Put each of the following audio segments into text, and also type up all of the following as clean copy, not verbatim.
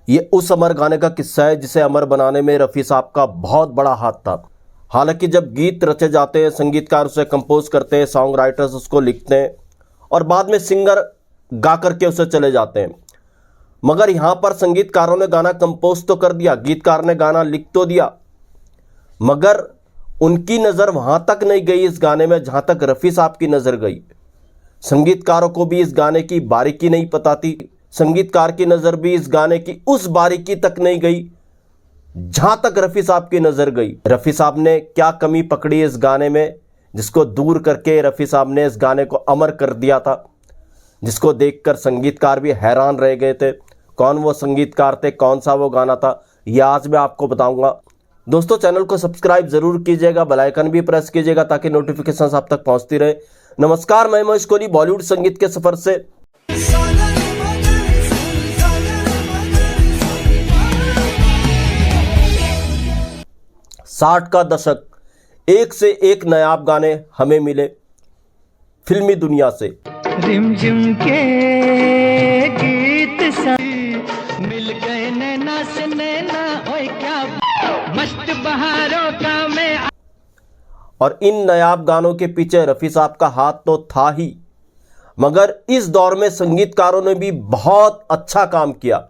ये उस अमर गाने का किस्सा है जिसे अमर बनाने में रफ़ी साहब का बहुत बड़ा हाथ था। हालांकि जब गीत रचे जाते हैं, संगीतकार उसे कंपोज करते हैं, सॉन्ग राइटर्स उसको लिखते हैं और बाद में सिंगर गा करके उसे चले जाते हैं। मगर यहाँ पर संगीतकारों ने गाना कंपोज तो कर दिया, गीतकार ने गाना लिख तो दिया, मगर उनकी नज़र वहाँ तक नहीं गई इस गाने में जहाँ तक रफ़ी साहब की नज़र गई। संगीतकारों को भी इस गाने की बारीकी नहीं पता थी, संगीतकार की नज़र भी इस गाने की उस बारीकी तक नहीं गई जहां तक रफ़ी साहब की नज़र गई। रफ़ी साहब ने क्या कमी पकड़ी इस गाने में जिसको दूर करके रफ़ी साहब ने इस गाने को अमर कर दिया था, जिसको देखकर संगीतकार भी हैरान रह गए थे। कौन वो संगीतकार थे, कौन सा वो गाना था, यह आज मैं आपको बताऊंगा। दोस्तों, चैनल को सब्सक्राइब जरूर कीजिएगा, बेल आइकन भी प्रेस कीजिएगा ताकि नोटिफिकेशन आप तक पहुंचती रहे। नमस्कार, मैं महेश कोहली बॉलीवुड संगीत के सफर से। 60 का दशक, एक से एक नायाब गाने हमें मिले फिल्मी दुनिया से। रिमझिम के गीत मिल गए नैना से नैना, ओए क्या मस्त बहारों का मैं। और इन नायाब गानों के पीछे रफ़ी साहब का हाथ तो था ही, मगर इस दौर में संगीतकारों ने भी बहुत अच्छा काम किया।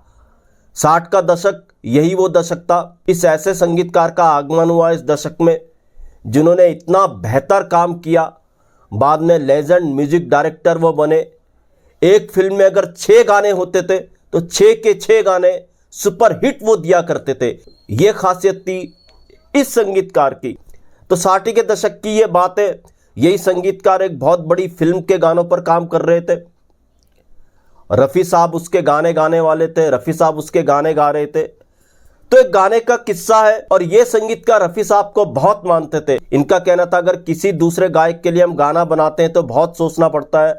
60 का दशक यही वो दशक था। इस ऐसे संगीतकार का आगमन हुआ इस दशक में जिन्होंने इतना बेहतर काम किया, बाद में लेजेंड म्यूजिक डायरेक्टर वो बने। एक फिल्म में अगर 6 गाने होते थे तो 6 के 6 गाने सुपर हिट वो दिया करते थे। ये खासियत थी इस संगीतकार की। तो 60 के दशक की ये बात है, यही संगीतकार एक बहुत बड़ी फिल्म के गानों पर काम कर रहे थे। रफ़ी साहब उसके गाने गाने वाले थे, रफ़ी साहब उसके गाने गा रहे थे। तो एक गाने का किस्सा है और ये संगीतकार रफ़ी साहब को बहुत मानते थे। इनका कहना था अगर किसी दूसरे गायक के लिए हम गाना बनाते हैं तो बहुत सोचना पड़ता है,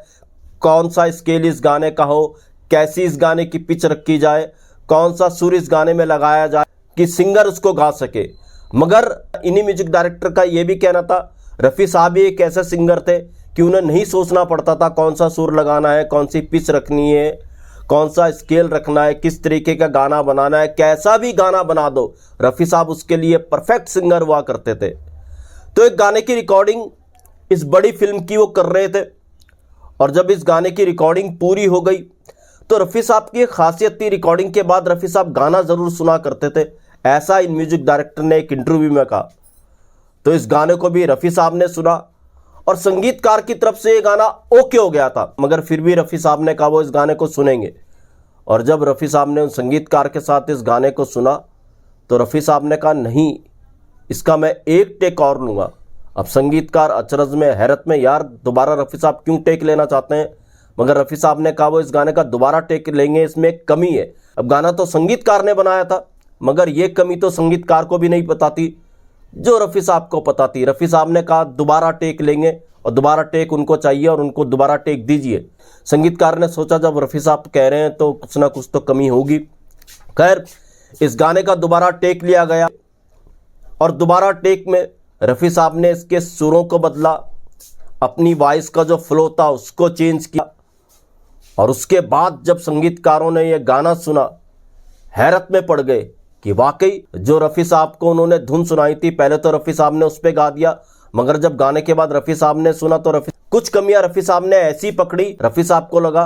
कौन सा स्केल इस गाने का हो, कैसी इस गाने की पिच रखी जाए, कौन सा सुर इस गाने में लगाया जाए कि सिंगर उसको गा सके। मगर इन्हीं म्यूजिक डायरेक्टर का ये भी कहना था, रफ़ी साहब ही एक ऐसे सिंगर थे कि उन्हें नहीं सोचना पड़ता था कौन सा सुर लगाना है, कौन सी पिच रखनी है, कौन सा स्केल रखना है, किस तरीके का गाना बनाना है। कैसा भी गाना बना दो, रफ़ी साहब उसके लिए परफेक्ट सिंगर हुआ करते थे। तो एक गाने की रिकॉर्डिंग इस बड़ी फिल्म की वो कर रहे थे और जब इस गाने की रिकॉर्डिंग पूरी हो गई तो रफ़ी साहब की एक खासियत थी, रिकॉर्डिंग के बाद रफ़ी साहब गाना ज़रूर सुना करते थे। ऐसा इन म्यूजिक डायरेक्टर ने एक इंटरव्यू में कहा। तो इस गाने को भी रफ़ी साहब ने सुना और संगीतकार की तरफ से ये गाना ओके हो गया था, मगर फिर भी रफ़ी साहब ने कहा वो इस गाने को सुनेंगे। और जब रफ़ी साहब ने उन संगीतकार के साथ इस गाने को सुना तो रफ़ी साहब ने कहा नहीं, इसका मैं एक टेक और लूँगा। अब संगीतकार अचरज में, हैरत में, यार दोबारा रफ़ी साहब क्यों टेक लेना चाहते हैं, मगर रफ़ी साहब ने कहा वो इस गाने का दोबारा टेक लेंगे, इसमें एक कमी है। अब गाना तो संगीतकार ने बनाया था, मगर ये कमी तो संगीतकार को भी नहीं पता थी जो रफ़ी साहब को पता थी। रफ़ी साहब ने कहा दोबारा टेक लेंगे और दोबारा टेक उनको चाहिए और उनको दोबारा टेक दीजिए। संगीतकार ने सोचा जब रफ़ी साहब कह रहे हैं तो कुछ ना कुछ तो कमी होगी। खैर, इस गाने का दोबारा टेक लिया गया और दोबारा टेक में रफ़ी साहब ने इसके सुरों को बदला, अपनी वॉइस का जो फ्लो था उसको चेंज किया। और उसके बाद जब संगीतकारों ने यह गाना सुना, हैरत में पड़ गए कि वाकई जो रफ़ी साहब को उन्होंने धुन सुनाई थी, पहले तो रफ़ी साहब ने उस पर गा दिया, मगर जब गाने के बाद रफ़ी साहब ने सुना तो कुछ कमियां रफ़ी साहब ने ऐसी पकड़ी। रफ़ी साहब को लगा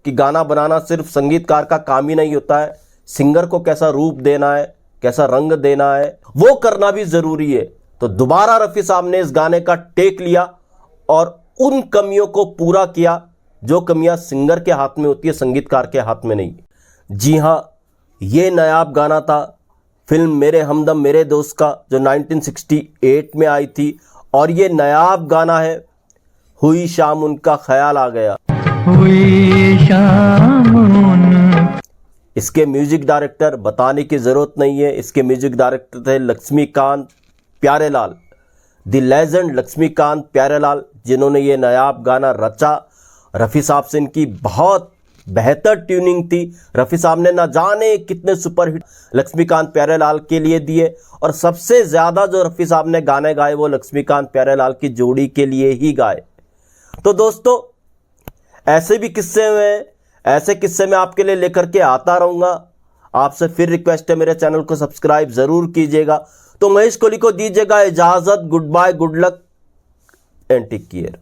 कि गाना बनाना सिर्फ संगीतकार का काम ही नहीं होता है, सिंगर को कैसा रूप देना है, कैसा रंग देना है, वो करना भी ज़रूरी है। तो दोबारा रफ़ी साहब ने इस गाने का टेक लिया और उन कमियों को पूरा किया जो कमियां सिंगर के हाथ में होती है, संगीतकार के हाथ में नहीं। जी हाँ, ये नायाब गाना था फिल्म मेरे हमदम मेरे दोस्त का, जो 1968 में आई थी। और ये नायाब गाना है हुई शाम उनका ख्याल आ गया। हुई शाम उन। इसके म्यूजिक डायरेक्टर बताने की ज़रूरत नहीं है, इसके म्यूजिक डायरेक्टर थे लक्ष्मीकांत प्यारेलाल, द लेजेंड लक्ष्मीकांत प्यारेलाल, जिन्होंने ये नायाब गाना रचा। रफ़ी साहब से इनकी बहुत बेहतर ट्यूनिंग थी। रफ़ी साहब ने ना जाने कितने सुपरहिट लक्ष्मीकांत प्यारेलाल के लिए दिए और सबसे ज़्यादा जो रफ़ी साहब ने गाने गाए वो लक्ष्मीकांत प्यारेलाल की जोड़ी के लिए ही गाए। तो दोस्तों, ऐसे भी किस्से हैं, ऐसे किस्से मैं आपके लिए लेकर के आता रहूँगा। आपसे फिर रिक्वेस्ट है, मेरे चैनल को सब्सक्राइब जरूर कीजिएगा। तो महेश कोहली को दीजिएगा इजाजत। Good bye, good luck and take care.